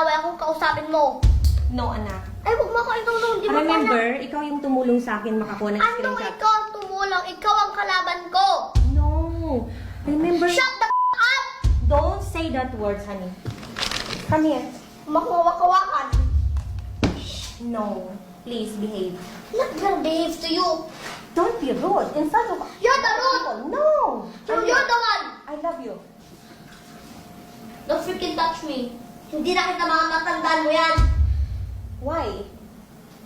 mag-away ako, kausapin mo. No, anak. Ay, huwag mo ako itulong. Di ba Remember, ikaw yung tumulong sa akin makakuha ng Anong screenshot. ikaw ang tumulong? Ikaw ang kalaban ko. No. Remember, Shut the up! don't say that words, honey. Come here. Makuwakawakan. No. Please, behave. Not gonna behave to you. Don't be rude in front of You're the rude. people. No. You're the one. I love you. Don't freaking touch me. Hindi na kita mga matandaan mo yan. Why?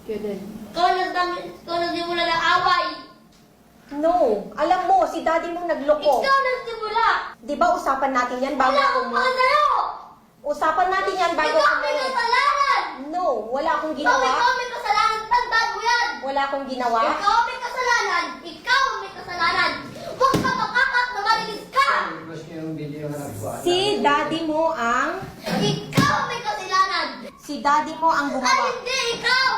Ikaw nagsimula ng away. No. Alam mo, si daddy mo nagloko. Ikaw nagsimula. Di ba usapan natin yan bago Wala ako akong mo? mga sa'yo. Usapan natin yan bago Ikaw ako may mo. kasalanan. No. Wala akong Ikaw ginawa. may kasalanan. Tandaan mo yan. Wala akong ginawa. Ikaw may kasalanan. Ikaw may kasalanan. Huwag ka makakak na marilis ka. Si daddy mo ang... Ikaw may kasalanan. Si daddy mo ang Ay, gumawa. hindi. Ikaw.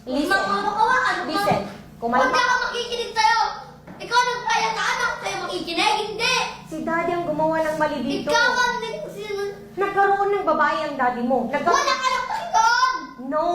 Listen. Makawakan. Listen. Huwag Kumalma. ka makikinig sa'yo. Ikaw nagpaya sa anak sa'yo makikinig. Hindi. Si daddy ang gumawa ng mali dito. Ikaw ang Nagkaroon ng babae ang daddy mo. wala ka lang pakidoon. No.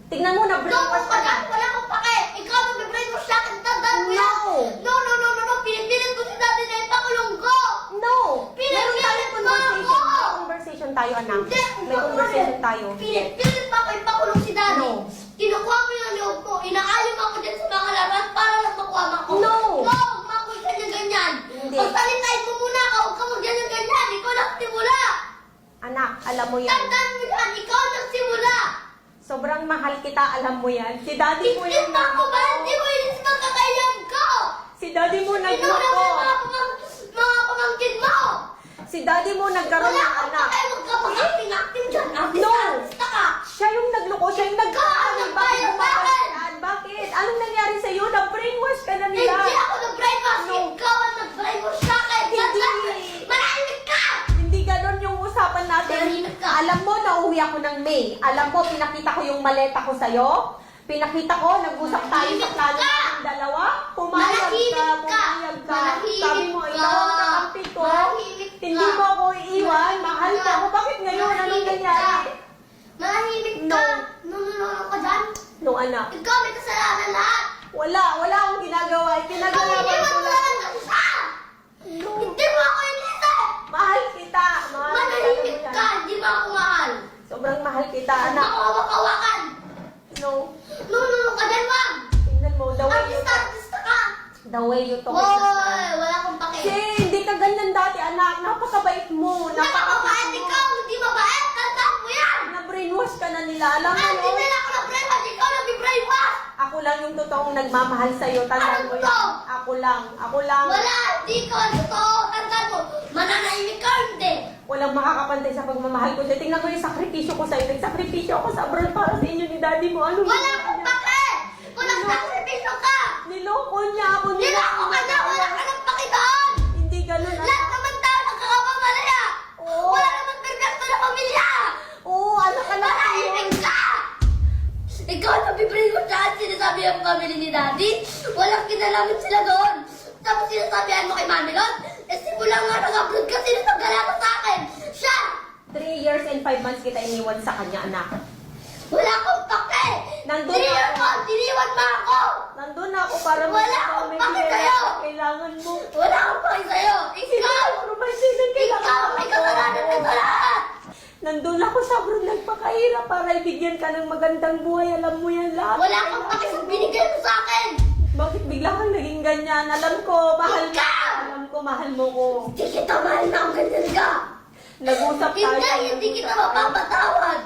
Tingnan mo, Don't na-brainwash ka ka na. lang. Wala akong pake. Ikaw ang nag-brainwash sa akin. Tandaan mo yan. No. No. Pinipilit ko si daddy na ipakulong ko. No. Pinipilit Meron tayong mo conversation. ako. May conversation tayo, anak. Hindi. May conversation tayo. Pinipilit pa ako ipakulong si daddy. No. Kinukuha mo yung loob ko. Inaayos ako dyan sa mga larat para lang makuha mo ako. No. No. Huwag mo ako ganyan-ganyan. Hindi. Pagsalitain mo muna ako. Huwag ka mag-ganyan-ganyan. Ikaw nagsimula. Anak, alam mo yan. Tandaan mo yan. Ikaw nagsimula. Sobrang mahal kita, alam mo yan. Si daddy mo Hindi yung pa ako ba? Hindi mo inis magkakailan ko. Si daddy mo Inuna nagloko. mo yung mga pamangkin mo. Si daddy mo nagkaroon Wala ng akong anak. pakay. Huwag ka mag-acting dyan. No. Artista ka. Siya yung nagloko. Siya yung nagkaroon. Ikaw ang Bakit nagbayad bumabas sa akin. yan? Bakit? Anong nangyari sa'yo? Na-brainwash ka na nila. Hindi ako nag-brainwash. No. Ikaw ang nag-brainwash sa akin. Hindi. Manahimik ka. Hindi ganon yung usapan natin. Manahimik ka. Alam mo, nauwi ako ng May. Alam mo, pinakita ko yung maleta ko sa'yo. Pinakita ko, nag-usap tayo sa Manahimik plano ka. natin dalawa. Pumayag ka, Manahimik ka. pumayag ka. Manahimik Sabi mo, ka. ikaw ang kakampi ko. Manahimik ka. Hindi mo ako iiwan. Mahal ka ako. Bakit ngayon? Anong Manahimik nangyari? ka. Manahimik No. ka. No ka dyan. No, anak. Ikaw may kasalanan lahat. Wala akong ginagawa. Ikaw Pinagagawa hindi mo ko lang. kasalanan ng isa. No. Hindi mo ako inisip. Mahal kita. Mahal Manahimik kita. ka. Hindi mo ako mahal. Sobrang mahal kita, anak. Makawakawakan. No. No ka dyan, wag. Tingnan mo, the way you talk. Artista ka. The way you talk. Hoy, wala akong pake. Kasi hindi ka ganyan dati, anak. Napakabait mo. Napakabait ikaw. Hindi mabait. Tandaan mo yan. Na-brainwash ka na nila. Alam mo, Hindi na ako na-brainwash. Ikaw nag-brainwash. ako lang yung totoong nagmamahal sa'yo. Tandaan mo Ano yan. to? Ako lang. Ako lang. Wala. Hindi ko ang totoo. Tandaan mo. Mananahimik ka hindi. Walang makakapantay sa pagmamahal ko sa'yo. Tingnan mo yung sakripisyo ko sa'yo. Nagsakripisyo ako sa abroad para sa inyo ni daddy mo. Ano Wala ginawa akong niya? pake. Kung nagsakripisyo ka. Niloko niya ako. Nilako ka na. Wala ka ng pake doon. Hindi ganun. Lahat naman tayo nagkakapamalaya. Oo. Wala naman perfecto na pamilya. Oo, anak ka lang Manahimik yun. ka. Ikaw na bibring mo saan sinasabi ang family ni daddy. Walang kinalaman sila doon. Tapos sinasabihan mo kay Mami Lon. Eh simula nga nag-upload ka, sinasagala ka sa akin. Siya. 3 years and 5 months kita iniwan sa kanya, anak. Wala akong pake. Nandun Tiniwan ako. mo. Tiniwan mo ako. Nandun na ako para Wala akong pake sa'yo. kailangan mo. Wala akong pake sa'yo. Ikaw. Ano ba sino Ikaw may kasalanan ka sa lahat. Nandun ako sa abroad nagpakahirap para ibigyan ka ng magandang buhay. Alam mo yan lahat. Wala akong pake sa binigay mo sa akin. Bakit bigla kang naging ganyan? Alam ko, mahal mo. Ikaw! Alam ko, mahal mo ko. Hindi kita mahal na ang ganyan ka. Nag-usap tayo. Hindi kita mapapatawad.